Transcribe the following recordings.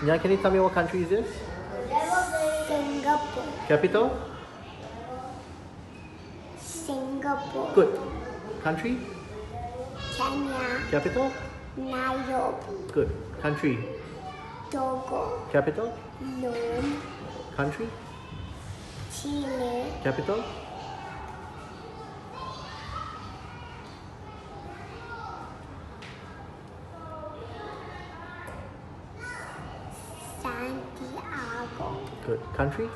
Niyah, can you tell me what country is this? Singapore. Capital? Singapore. Good. Country? Kenya. Capital? Nairobi. Good. Country? Togo. Capital? Rome. Country? Chile. Capital? Santiago. Good. Country?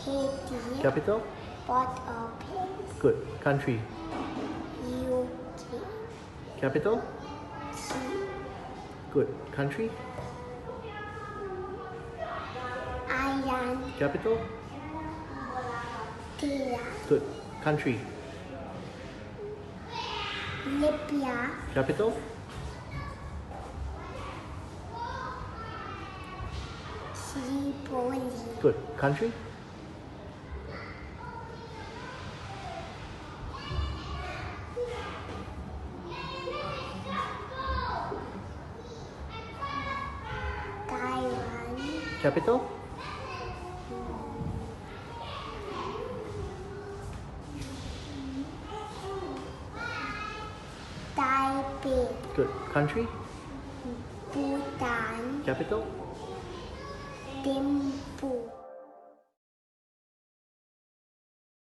Haiti. Capital? Port-au-Prince. Good. Country? UK. Capital? Good. Country? Ireland. Capital? Tehran. Good. Country? Libya. Capital? Tripoli. Good. Country? Taiwan. Capital? Taipei. Good. Country? Bhutan. Capital? Thimphu.